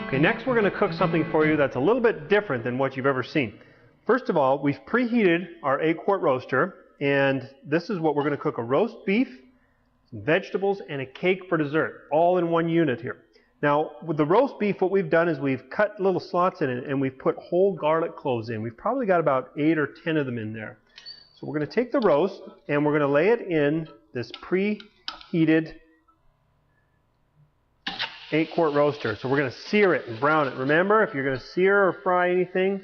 Okay, next we're going to cook something for you that's a little bit different than what you've ever seen. First of all, we've preheated our 8-quart roaster, and this is what we're going to cook: a roast beef, some vegetables, and a cake for dessert, all in one unit here. Now, with the roast beef, what we've done is we've cut little slots in it, and we've put whole garlic cloves in. We've probably got about 8 or 10 of them in there. So we're going to take the roast, and we're going to lay it in this preheated 8-quart roaster. So we're going to sear it and brown it. Remember, if you're going to sear or fry anything,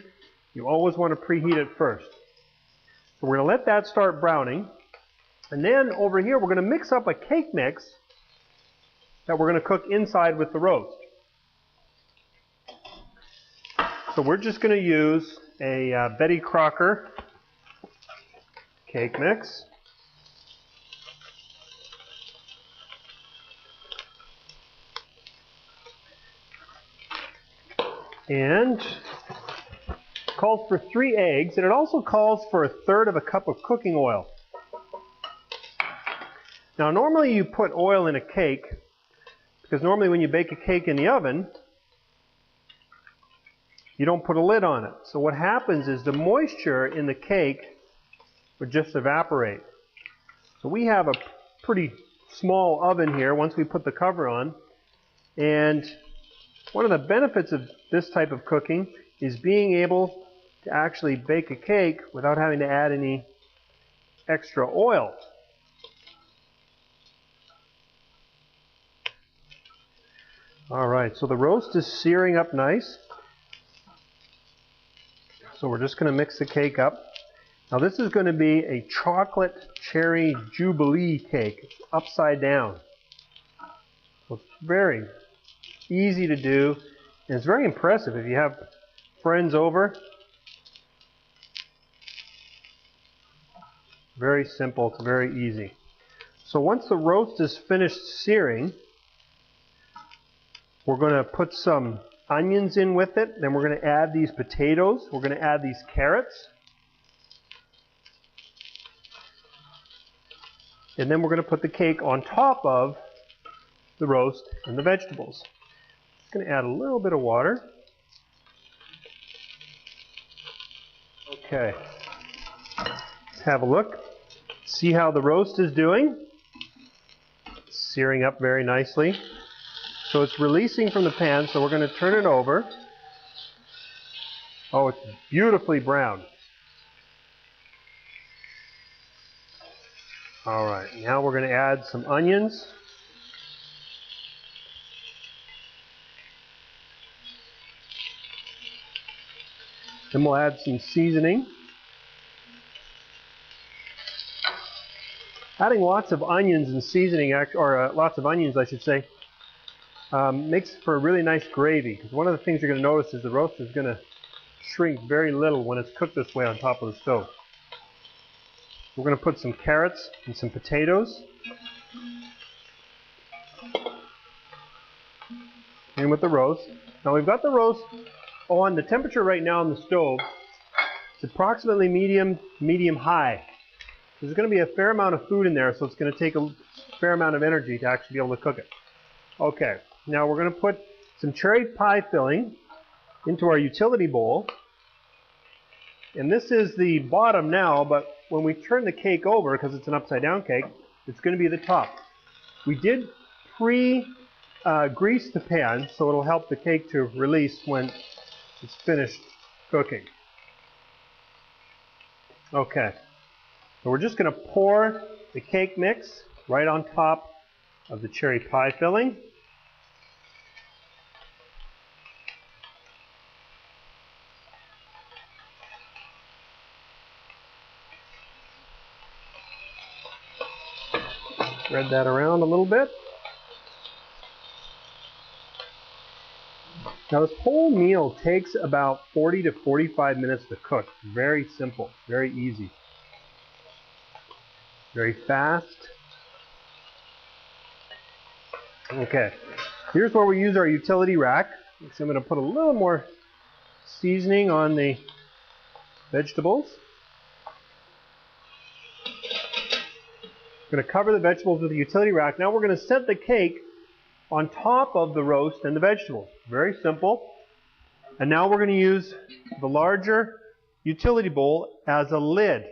you always want to preheat it first. So we're going to let that start browning. And then over here, we're going to mix up a cake mix that we're going to cook inside with the roast. So we're just going to use a Betty Crocker cake mix. And it calls for 3 eggs, and it also calls for 1/3 cup of cooking oil. Now normally you put oil in a cake, because normally when you bake a cake in the oven, you don't put a lid on it. So what happens is the moisture in the cake would just evaporate. So we have a pretty small oven here once we put the cover on, and one of the benefits of this type of cooking is being able to actually bake a cake without having to add any extra oil. Alright, so the roast is searing up nice. So we're just going to mix the cake up. Now this is going to be a chocolate cherry jubilee cake. It's upside down. So it's very easy to do, and it's very impressive if you have friends over. Very simple, it's very easy. So once the roast is finished searing, we're going to put some onions in with it. Then we're going to add these potatoes. We're going to add these carrots. And then we're going to put the cake on top of the roast and the vegetables. Just going to add a little bit of water. Okay. Let's have a look. See how the roast is doing. It's searing up very nicely. So it's releasing from the pan, so we're going to turn it over. Oh, it's beautifully brown. All right, now we're going to add some onions. Then we'll add some seasoning. Adding lots of onions and seasoning, lots of onions, I should say, makes for a really nice gravy. Because one of the things you're going to notice is the roast is going to shrink very little when it's cooked this way on top of the stove. We're going to put some carrots and some potatoes in with the roast. Now we've got the roast on the temperature right now on the stove. It's approximately medium high. There's going to be a fair amount of food in there, so it's going to take a fair amount of energy to actually be able to cook it. Okay, now we're going to put some cherry pie filling into our utility bowl. And this is the bottom now, but when we turn the cake over, because it's an upside down cake, it's going to be the top. We did grease the pan, so it'll help the cake to release when it's finished cooking. Okay, so we're just going to pour the cake mix right on top of the cherry pie filling. Spread that around a little bit. Now this whole meal takes about 40 to 45 minutes to cook. Very simple, very easy, very fast. Okay, here's where we use our utility rack. So I'm going to put a little more seasoning on the vegetables. I'm going to cover the vegetables with the utility rack. Now we're going to set the cake on top of the roast and the vegetables. Very simple. And now we're going to use the larger utility bowl as a lid.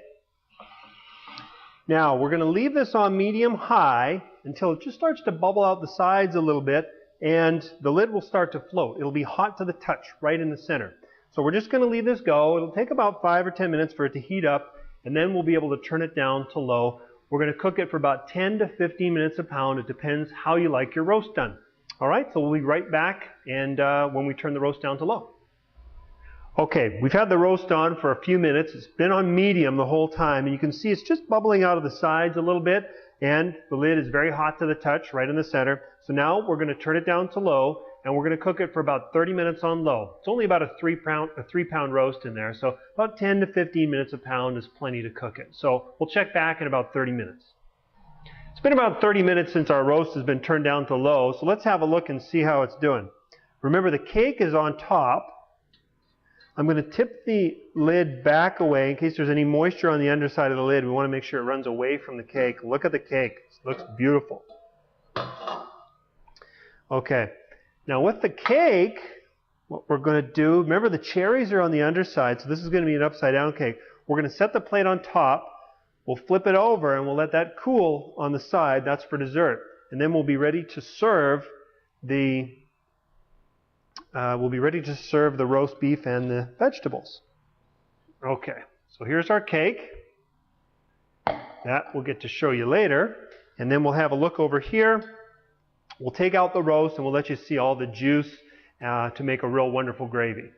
Now we're going to leave this on medium-high until it just starts to bubble out the sides a little bit, and the lid will start to float. It'll be hot to the touch right in the center. So we're just going to leave this go. It'll take about 5 or 10 minutes for it to heat up, and then we'll be able to turn it down to low. We're going to cook it for about 10 to 15 minutes a pound. It depends how you like your roast done. All right, so we'll be right back and when we turn the roast down to low. Okay, we've had the roast on for a few minutes. It's been on medium the whole time, and you can see it's just bubbling out of the sides a little bit, and the lid is very hot to the touch right in the center. So now we're going to turn it down to low, and we're going to cook it for about 30 minutes on low. It's only about a 3-pound roast in there, so about 10 to 15 minutes a pound is plenty to cook it. So we'll check back in about 30 minutes. It's been about 30 minutes since our roast has been turned down to low, so let's have a look and see how it's doing. Remember, the cake is on top. I'm going to tip the lid back away in case there's any moisture on the underside of the lid. We want to make sure it runs away from the cake. Look at the cake. It looks beautiful. Okay. Now with the cake, what we're going to do, remember the cherries are on the underside, so this is going to be an upside down cake. We're going to set the plate on top. We'll flip it over and we'll let that cool on the side. That's for dessert. And then we'll be ready to serve the roast beef and the vegetables. Okay, so here's our cake. That we'll get to show you later. And then we'll have a look over here. We'll take out the roast and we'll let you see all the juice to make a real wonderful gravy.